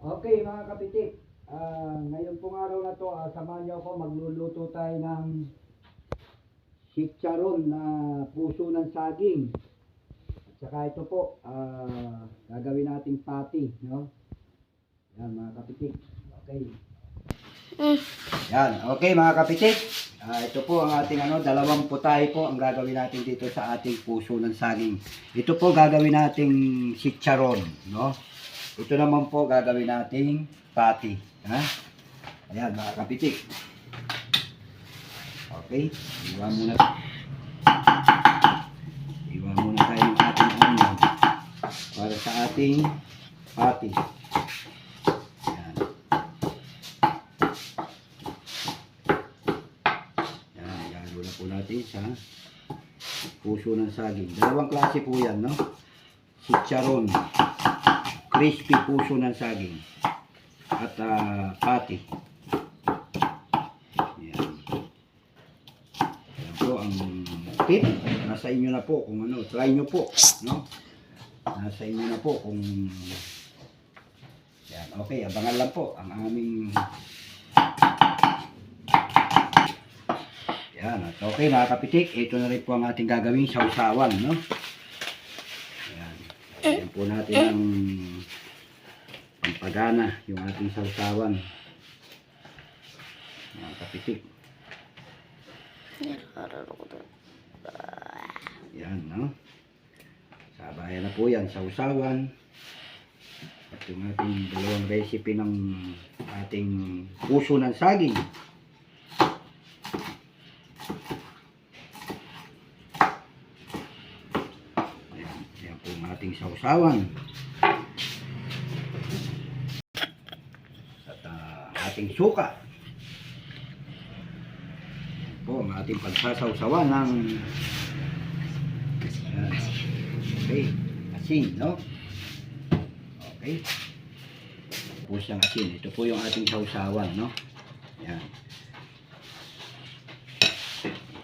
Okay mga kapitik, ngayon pong araw na to, samahan niyo ako, magluluto tayo ng chicharon na puso ng saging. At saka ito po, gagawin nating patty, no? Yan mga kapitik, okay. Yan, okay mga kapitik, ito po ang ating dalawang putahe po ang gagawin natin dito sa ating puso ng saging. Ito po gagawin nating chicharon, no? Ito naman po gagawin nating patty. Ha? Ayan mga kapitik. Okay. Iwan muna tayo ng ating onion para sa ating patty. Ayan. Ayan. Ihalo na po natin sa puso ng saging. Dalawang klase po yan, no? Chicharon. Crispy puso ng saging at patty. Ayan. Ayan po ang tip. Nasa inyo na po kung try nyo po, no? Nasa inyo na po kung yan. Okay, abangan lang po ang aming yan. At okay mga kapitik, ito na rin po ang ating gagawing sausawan, no? Ayan po natin ang pampagana, yung ating sausawan. Mga kapitik. Yan, no? Sabayan na po yan, sausawan. At yung ating dalawang recipe ng ating puso ng saging. Ating sausawan at ating suka po ang ating pagsasawsawan ng okay, asin, no? Okay, tapos ang asin, ito po yung ating sausawan, no? Yan.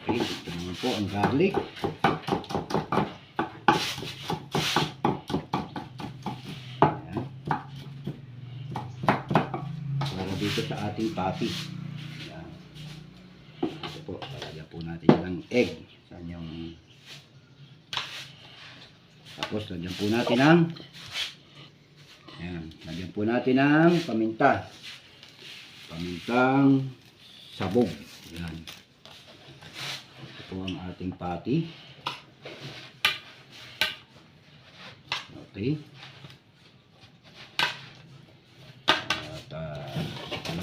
Okay, ito naman po ang garlic. Dito sa ating patty. Yan. Ito po, palagyan po natin ng egg. Saan yung tapos lagyan po natin ng yan, lagyan po natin ng paminta. Pamintang sabog. Yan. Ito po ang ating patty. Okay.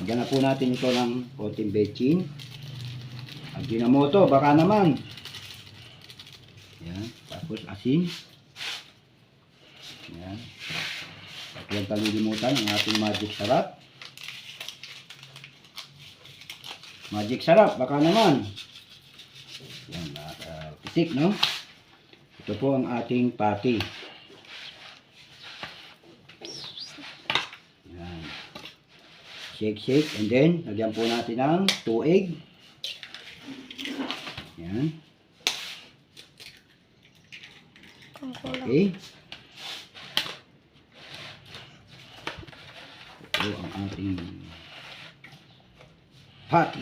Lagyan na po natin ito ng konting bechin. Ajinomoto, baka naman. Yan. Tapos asin. Yan. At huwag kalilimutan ang ating magic sarap. Magic sarap, baka naman. Yan, pitik, no? Ito po ang ating patty. Shake, and then lagyan po natin ng 2 egg. Yan. Okay. Ito ang ating patty.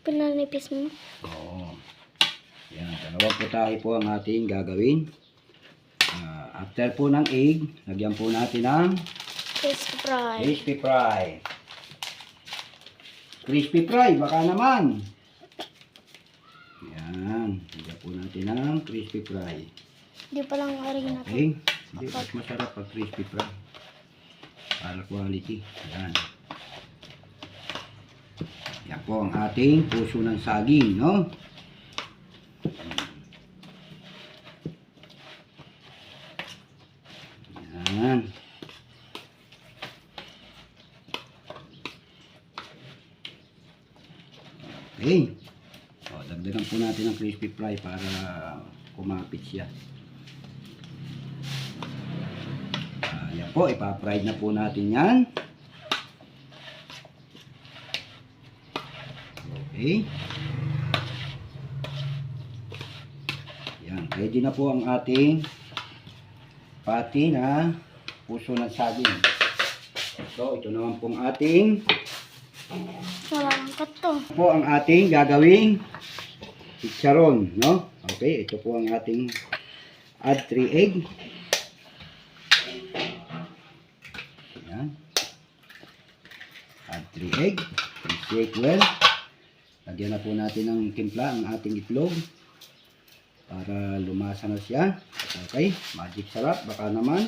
Pinanipis mo? Oo. Yan, dalawang putahe po ang ating gagawin. After po ng egg, lagyan po natin ng crispy fry. Crispy fry. Crispy fry, baka naman. Yan, lagyan po natin ng crispy fry. Hindi pa lang harina to. Okay, hindi, mas masarap pag crispy fry. Para quality. Yan. Yan po ang ating puso ng saging, no? Yan. Okay. O, dagdagan po natin ng crispy fry para kumapit siya. Yan po, ipa-fry na po natin yan. Okay. Yan. ready na po ang ating pati na puso ng saging. So, ito naman pong ating Nalangkat to. po ang ating gagawing chicharon, no? Okay, ito po ang ating add 3 egg. Ayan. Add 3 egg. Shake well. Lagyan na po natin ng timpla ang ating itlog para lumasa na siya. Okay, magic sarap. Baka naman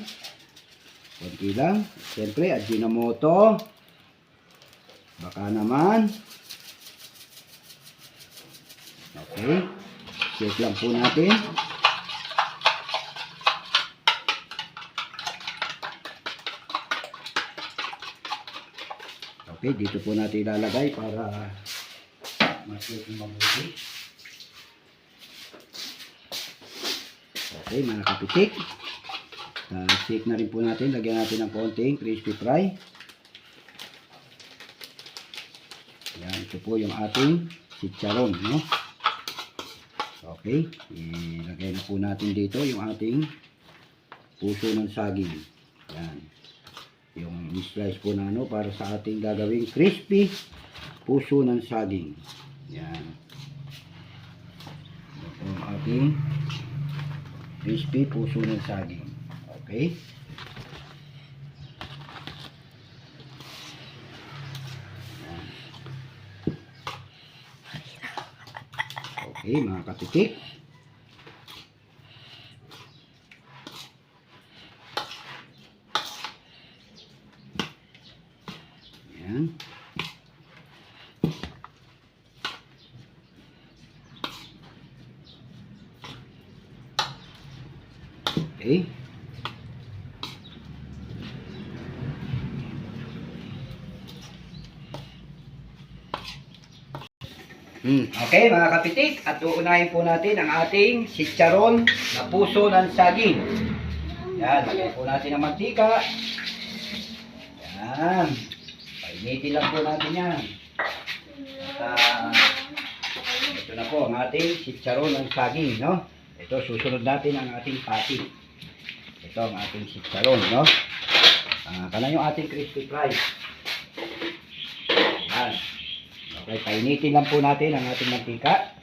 konti lang. Siyempre, Ajinomoto. Baka naman. Okay. Shake lang po natin. Okay, dito po natin ilalagay para mas mabuti. Okay, mga kapitik. Shake na rin po natin. Lagyan natin ng konting crispy fry. Yan, ito po yung ating chicharon, no? Okay, ilagay na po natin dito yung ating puso ng saging. Yan. Yung slice po na ano para sa ating gagawing crispy puso ng saging. Yan. Ito po yung ating crispy puso ng saging. Okay. Okay, mga katitik. Yan. Okay. Okay mga kapitik, at uunahin po natin ang ating chicharon na puso ng saging. Yan, lagyan po natin ang mantika. Yan. Painitin lang po natin yan. At ito na po ang ating chicharon ng saging, no? Ito, susunod natin ang ating pati. Ito ang ating chicharon, no? Kana yung ating crispy fry. Yan. Okay, painitin lang po natin ang ating mantika.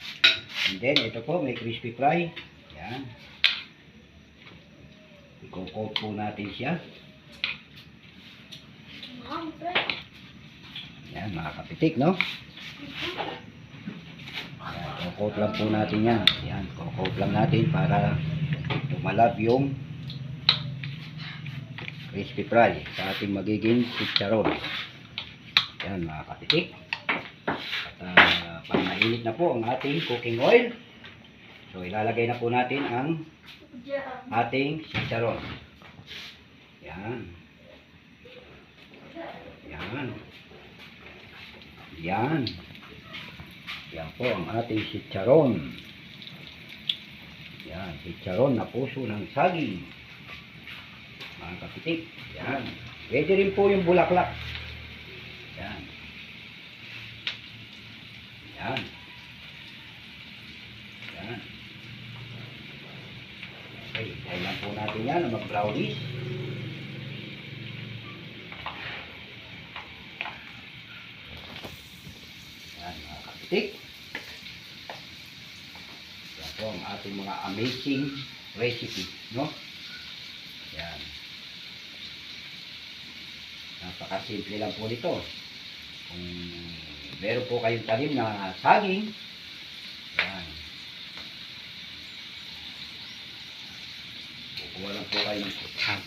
And then, ito po, may crispy fry. Yan. I-coat po natin siya. Yan, mga kapitik, no? Yan, coat lang po natin yan. Yan, coat lang natin para tumalab yung crispy fry sa ating magiging chicharon. Yan, mga kapitik. At pag mainit na po ang ating cooking oil, so ilalagay na po natin ang ating chicharon. Yan. Yan. Yan. Yan po ang ating chicharon. Yan, chicharon na puso ng saging. Mga kapitik. Yan. Pwede rin po yung bulaklak. Yan. Yan. Yan. Okay, tayo lang po natin yan na mag-brownies. Yan, mga kapitik. Yan po ang ating mga amazing recipe, no? Yan. Napakasimple lang po nito. Kung meron po kayong talim na saging, yan. Kukuha lang po kayo ng kutsang.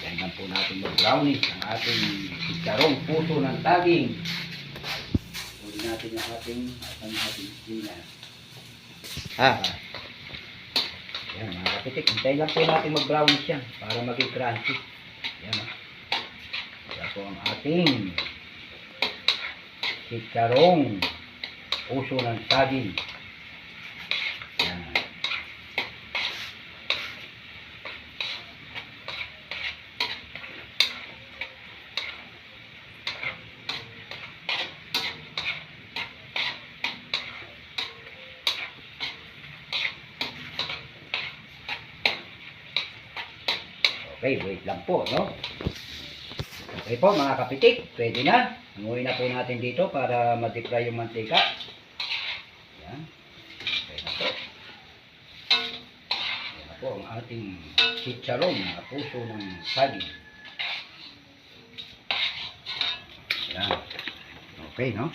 Yan lang po natin mag-brownies ang ating chicharong puso ng saging. Kunin natin yung ating sina. Yan mga kapitik, hintayin lang po natin mag-brownies yan para maging crunchy. Yan ha. Yan po ang ating chicharong puso ng saging. Yan. Okay, wait lang po, no? Okay po, mga kapitik, pwede na. Hanguin na po natin dito para ma-dry yung mantika. Yan. Okay na po. Yan na po ang ating chicharon na puso ng saging. Yan. Okay, no?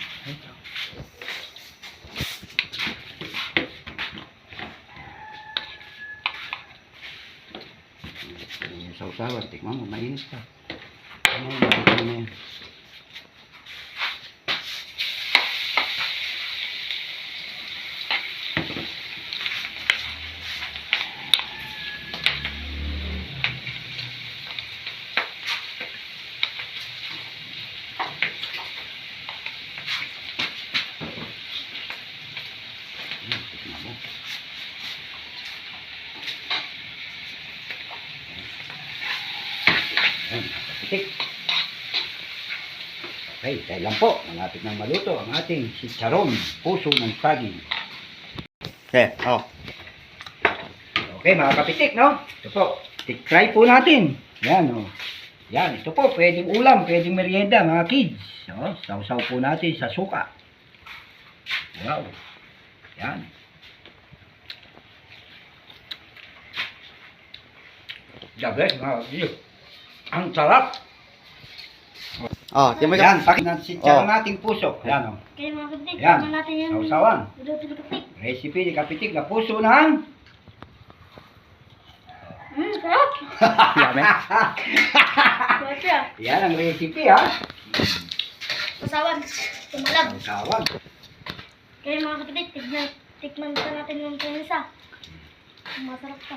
Yung sausawan, tikman mo, mainit pa. Ano yung makikita na yan? Tikman mo. Ayan, kapitik. Okay, dahil lang po, malapit nang maluto ang ating chicharon, puso ng saging. Okay, oh. Okay, mga kapitik, no? Ito po, try po natin. Yan, oh. Yan, ito po, pwedeng ulam, pwedeng merienda, mga kids. Oh, sausaw po natin sa suka. Wow. Yan. Gabi, mga kids. Ang sarap. Oh, tiyan mo Yan, pakinan si chicharon nating puso. Yan, oh. Kaya mga kapitik, Yan. tikman natin yung Sausawan. luto ni kapitik. Recipe ni kapitik na puso ng... Sarap! Yummy. Sarap siya. Yan ang recipe, ha? Sausawan. Tumalab. Sausawan. Kaya mga kapitik, tikman pa natin yung prensa. Masarap pa.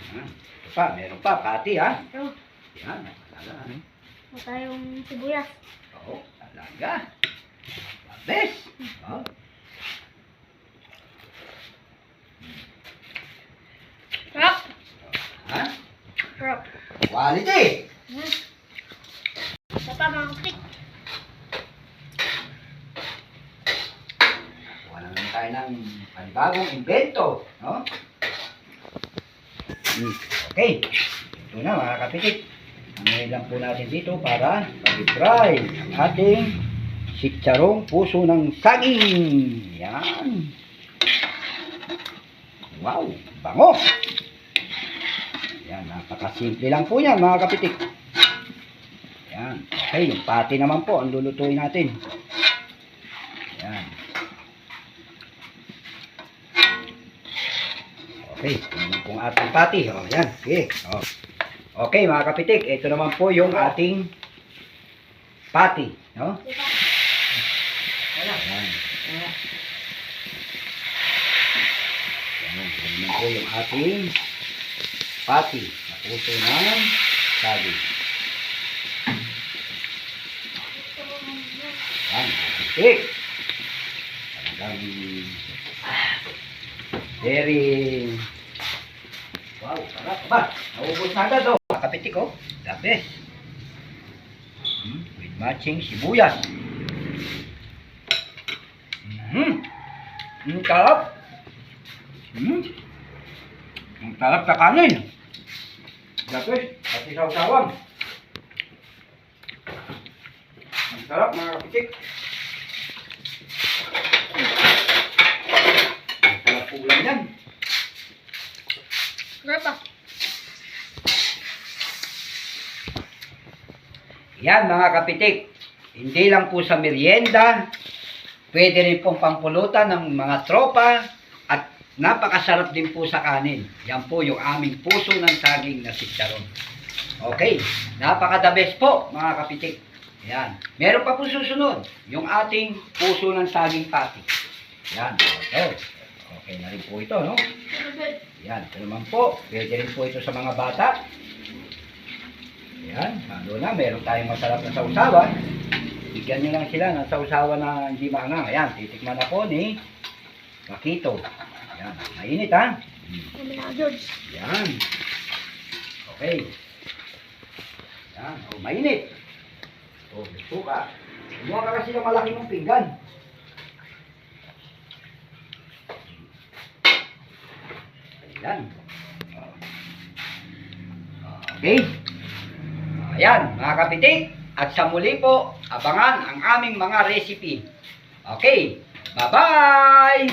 Ito pa, meron pa, pati, ha? Ito, Yan, talaga. wala tayong sibuyas. Oo, talaga. Best. Oh. Sarap! Ha? Sarap. Quality. Ito pa mga kapitik. Kuha na naman tayo ng panibagong invento, no? Okay. Ito na, mga kapitik. Ano lang po natin dito para mag-fry ang ating chicharong puso ng saging. Yan. Wow, bango. Yan, napakasimple lang po yan, mga kapitik. Yan. Okay, yung pati naman po ang lulutuin natin. Yan. Okay, yun pong ating pati. O, yan. Okay. O. Okay, mga kapitik, ito naman po yung ating pati. No? Yan. Yan. Ito naman po yung ating pati. Na puso ng saging. Yan, kapitik. Talagang very... Wow, sarap ba? Naubos na agad, oh. Kapitik, oh. The best. With matching sibuyas. Ang sarap. Ang sarap sa kanin. The best. Pati sausawan. Ang sarap, mga kapitik. Ang sarap po ulam yan. Sarap pa. Yan, mga kapitik, hindi lang po sa merienda, pwede rin pong pampulutan ng mga tropa at napakasarap din po sa kanin. Yan po yung aming puso ng saging na chicharon. Okay, napaka-the best po, mga kapitik. Yan, meron pa po susunod, yung ating puso ng saging pati. Yan, okay. Okay na rin po ito, no? Yan, ito naman po, pwede rin po ito sa mga bata. Yan, lalo na, meron tayong masarap na sausawan. Bigyan nyo lang sila ng sausawan na hindi maangang. Ayan, titikman na po ni Makito. Ayan, mainit, ha? Kami na, George. Yan. Okay. Yan, oh, mainit. Oh, suka. Kumuha ka kasi ng malaki mong pinggan. Yan. Okay. Ayan, mga kapitik. At sa muli po, abangan ang aming mga recipe. Okay. Bye-bye!